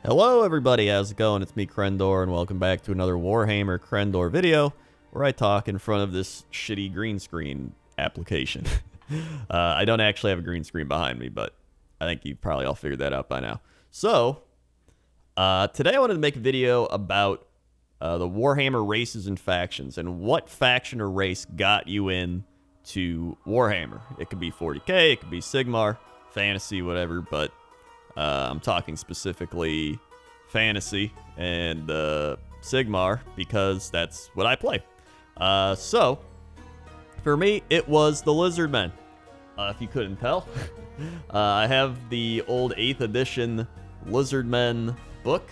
Hello everybody, how's it going? It's me, Krendor, and welcome back to another Warhammer Krendor video, where I talk in front of this shitty green screen application. I don't actually have a green screen behind me, but I think you probably all figured that out by now. So, today I wanted to make a video about the Warhammer races and factions, and what faction or race got you in to Warhammer. It could be 40k, it could be Sigmar, fantasy, whatever, but I'm talking specifically fantasy and Sigmar because that's what I play. So, for me, it was the Lizardmen. If you couldn't tell, I have the old 8th edition Lizardmen book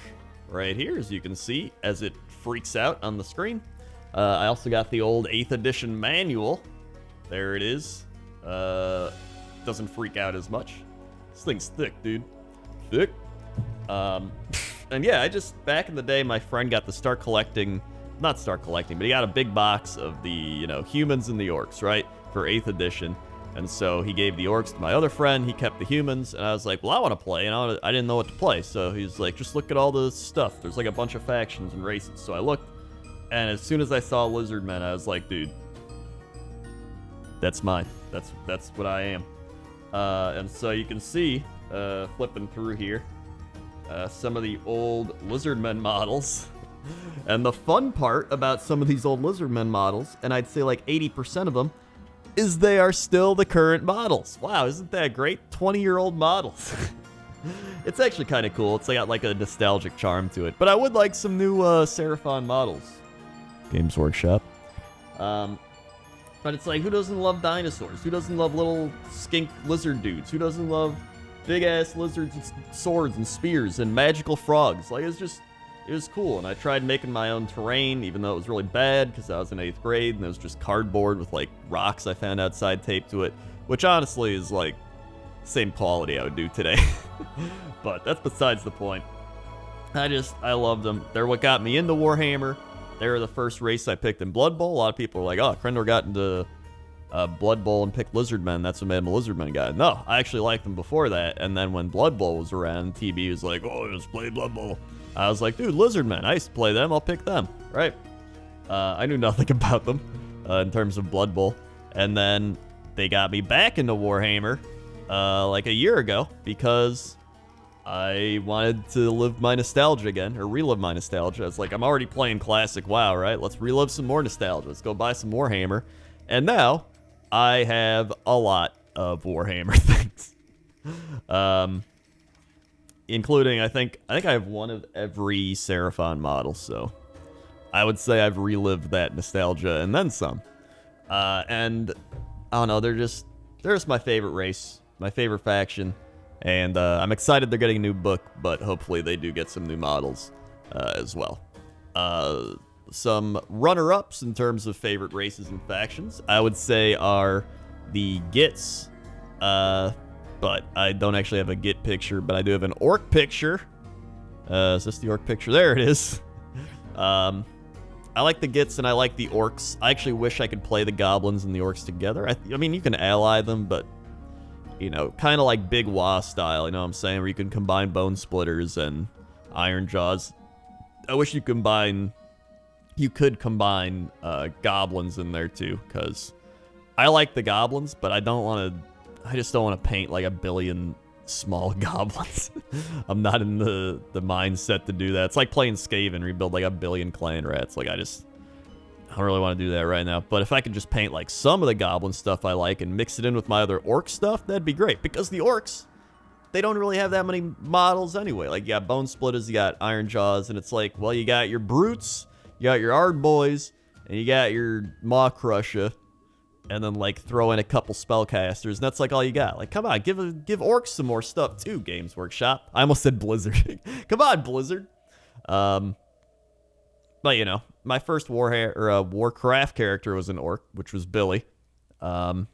right here, as you can see, as it freaks out on the screen. I also got the old 8th edition manual. There it is. Doesn't freak out as much. This thing's thick, dude. Thick. And yeah, I just, back in the day, my friend got to start collecting, not start collecting, but he got a big box of the, humans and the orcs, right? For 8th edition. And so he gave the orcs to my other friend, he kept the humans, and I was like, well, I want to play, and I didn't know what to play. So he's like, just look at all the stuff. There's like a bunch of factions and races. So I looked, and as soon as I saw Lizardmen, I was like, dude, that's mine. That's what I am. And so you can see, flipping through here, some of the old Lizardmen models. And the fun part about some of these old Lizardmen models, and I'd say like 80% of them, is they are still the current models. Wow, isn't that great? 20-year-old models. It's actually kind of cool. It's got like a nostalgic charm to it. But I would like some new Seraphon models. Games Workshop. But it's like, who doesn't love dinosaurs? Who doesn't love little skink lizard dudes? Who doesn't love big-ass lizards with swords and spears and magical frogs? Like, it was cool. And I tried making my own terrain, even though it was really bad, because I was in 8th grade, and it was just cardboard with, like, rocks I found outside taped to it, which honestly is, like, same quality I would do today. But that's besides the point. I loved them. They're what got me into Warhammer. They were the first race I picked in Blood Bowl. A lot of people were like, oh, Krendor got into Blood Bowl and picked Lizardmen. That's what made him a Lizardmen guy. No, I actually liked them before that. And then when Blood Bowl was around, TB was like, oh, let's play Blood Bowl. I was like, dude, Lizardmen. I used to play them. I'll pick them. Right? I knew nothing about them in terms of Blood Bowl. And then they got me back into Warhammer like a year ago because I wanted to live my nostalgia again, or relive my nostalgia. I was like, I'm already playing classic WoW, right? Let's relive some more nostalgia. Let's go buy some Warhammer. And now, I have a lot of Warhammer things. Including, I think I have one of every Seraphon model, so I would say I've relived that nostalgia and then some. And, I don't know, they're just my favorite race, my favorite faction. And I'm excited they're getting a new book, but hopefully they do get some new models as well. Some runner-ups in terms of favorite races and factions, I would say, are the Gits. But I don't actually have a Git picture, but I do have an Orc picture. Is this the Orc picture? There it is. I like the Gits and I like the Orcs. I actually wish I could play the Goblins and the Orcs together. I mean, you can ally them, but kind of like Big Wah style, you know what I'm saying? Where you can combine Bone Splitters and Iron Jaws. I wish you could combine Goblins in there too, because I like the Goblins, but I just don't want to paint like a billion small Goblins. I'm not in the mindset to do that. It's like playing Skaven, rebuild like a billion clan rats. Like, I don't really want to do that right now. But if I could just paint like some of the Goblin stuff I like and mix it in with my other Orc stuff, that'd be great. Because the Orcs, they don't really have that many models anyway. Like, you got Bone Splitters, you got Iron Jaws, and it's like, well, you got your Brutes, you got your Ard Boys, and you got your Maw Crusher, and then like throw in a couple spellcasters, and that's like all you got. Like, come on, give Orcs some more stuff too, Games Workshop. I almost said Blizzard. Come on, Blizzard. But my first Warcraft character was an Orc, which was Billy. I've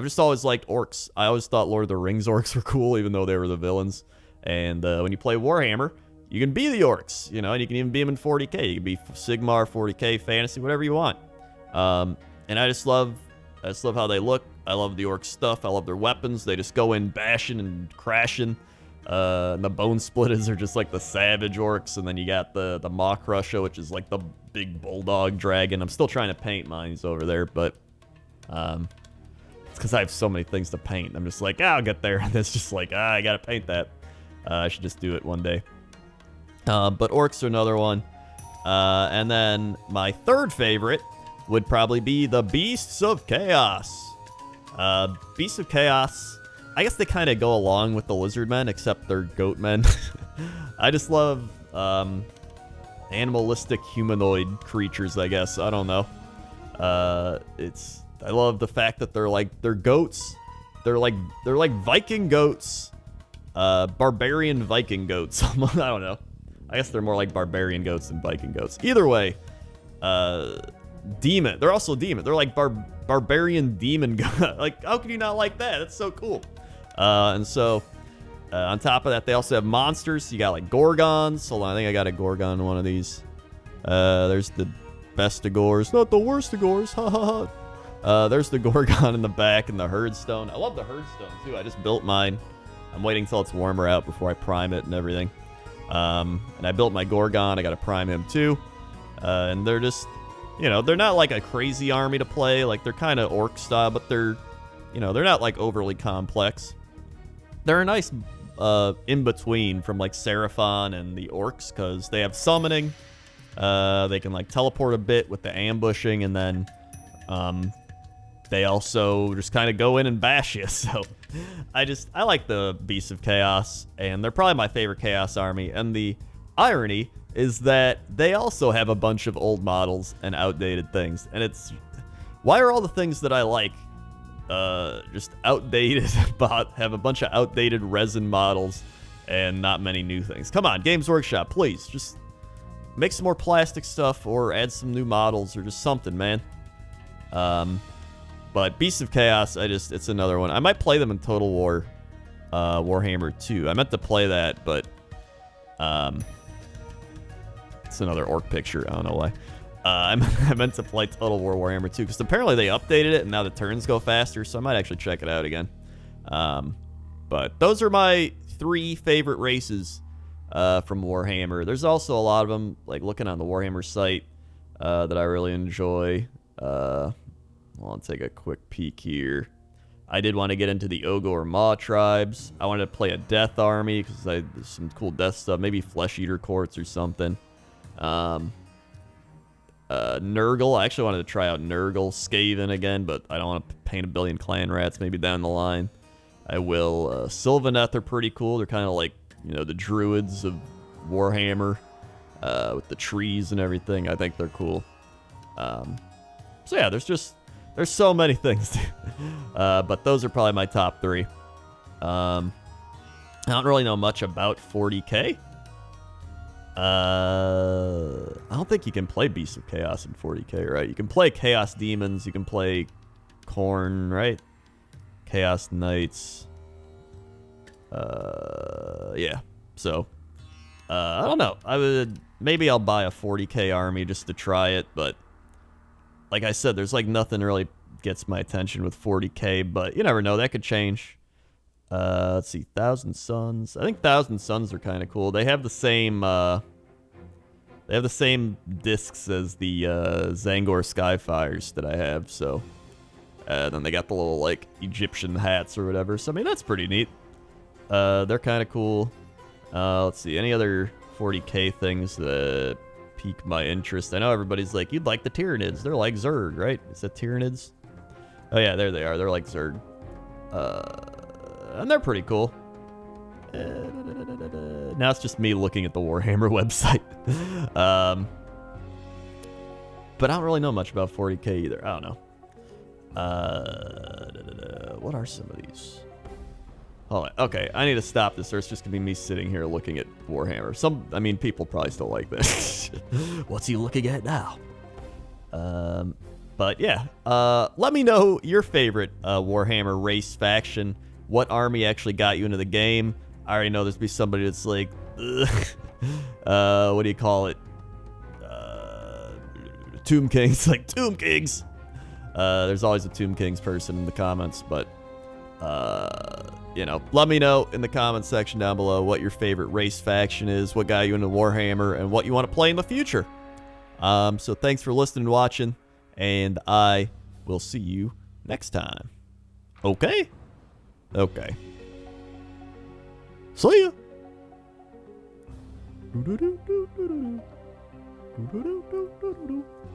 just always liked Orcs. I always thought Lord of the Rings Orcs were cool, even though they were the villains. And when you play Warhammer, you can be the Orcs, and you can even be them in 40k. You can be Sigmar, 40k, fantasy, whatever you want. And I just love how they look. I love the Orc stuff. I love their weapons. They just go in bashing and crashing. And the Bone Splitters are just like the savage orcs, and then you got the Maw Crusher, which is like the big bulldog dragon. I'm still trying to paint mine over there, but it's because I have so many things to paint. I'm just like, I'll get there. And it's just like, I gotta paint that. I should just do it one day. But orcs are another one. And then my third favorite would probably be the Beasts of Chaos. Beasts of Chaos, I guess they kind of go along with the Lizardmen, except they're goat men. I just love animalistic humanoid creatures, I guess. I don't know. I love the fact that they're goats. They're like Viking goats. Barbarian Viking goats. I don't know. I guess they're more like barbarian goats than Viking goats. Either way, demon. They're also demon. They're like barbarian demon goat. Like, how can you not like that? That's so cool. And so, on top of that, they also have monsters. You got like Gorgons. Hold on, I think I got a Gorgon in one of these. There's the best of Gors, not the worst of Gors. Ha ha ha. There's the Gorgon in the back and the Herdstone. I love the Herdstone too. I just built mine. I'm waiting till it's warmer out before I prime it and everything. And I built my Gorgon. I got to prime him too. And they're just, they're not like a crazy army to play. Like, they're kind of orc style, but they're not like overly complex. They're a nice in-between from like Seraphon and the orcs, because they have summoning. They can like teleport a bit with the ambushing, and then they also just kind of go in and bash you. So I like the Beasts of Chaos, and they're probably my favorite Chaos army. And the irony is that they also have a bunch of old models and outdated things. And why are all the things that I like just outdated, but have a bunch of outdated resin models and not many new things? Come on, Games Workshop, please, just make some more plastic stuff or add some new models or just something, man. But Beasts of Chaos, it's another one. I might play them in Total War Warhammer 2. I meant to play that, but it's another orc picture. I don't know why. I meant to play Total War Warhammer 2, because apparently they updated it and now the turns go faster, so I might actually check it out again. But those are my 3 favorite races from Warhammer. There's also a lot of them, like looking on the Warhammer site, that I really enjoy. I'll take a quick peek here. I did want to get into the Ogor Maw tribes. I wanted to play a Death Army, because there's some cool Death stuff. Maybe Flesh Eater Courts or something. Nurgle. I actually wanted to try out Nurgle. Skaven again, but I don't want to paint a billion clan rats. Maybe down the line I will. Sylvaneth are pretty cool. They're kind of like, the druids of Warhammer, with the trees and everything. I think they're cool. So yeah, there's so many things. But those are probably my top 3. I don't really know much about 40k. I don't think you can play Beasts of Chaos in 40k, right? You can play Chaos Demons, you can play Khorne, right? Chaos Knights. Yeah. So, I don't know. Maybe I'll buy a 40k army just to try it, but like I said, there's like nothing really gets my attention with 40k, but you never know, that could change. Let's see, Thousand Suns. I think Thousand Suns are kind of cool. They have the same discs as the Tzaangor Skyfires that I have. So, then they got the little like Egyptian hats or whatever. So I mean, that's pretty neat. They're kind of cool. Let's see, any other 40k things that pique my interest? I know everybody's like, you'd like the Tyranids. They're like Zerg, right? Is that Tyranids? Oh yeah, there they are. They're like Zerg. And they're pretty cool. Now it's just me looking at the Warhammer website. But I don't really know much about 40k either. I don't know. What are some of these? Hold on. Okay, I need to stop this, or it's just gonna be me sitting here looking at Warhammer. People probably still like this. What's he looking at now? But yeah, let me know your favorite Warhammer race faction. What army actually got you into the game? I already know there's be somebody that's like, what do you call it? Tomb Kings, like Tomb Kings. There's always a Tomb Kings person in the comments, but you know, let me know in the comment section down below what your favorite race faction is, what got you into Warhammer, and what you want to play in the future. So thanks for listening and watching, and I will see you next time. Okay? Okay. See ya!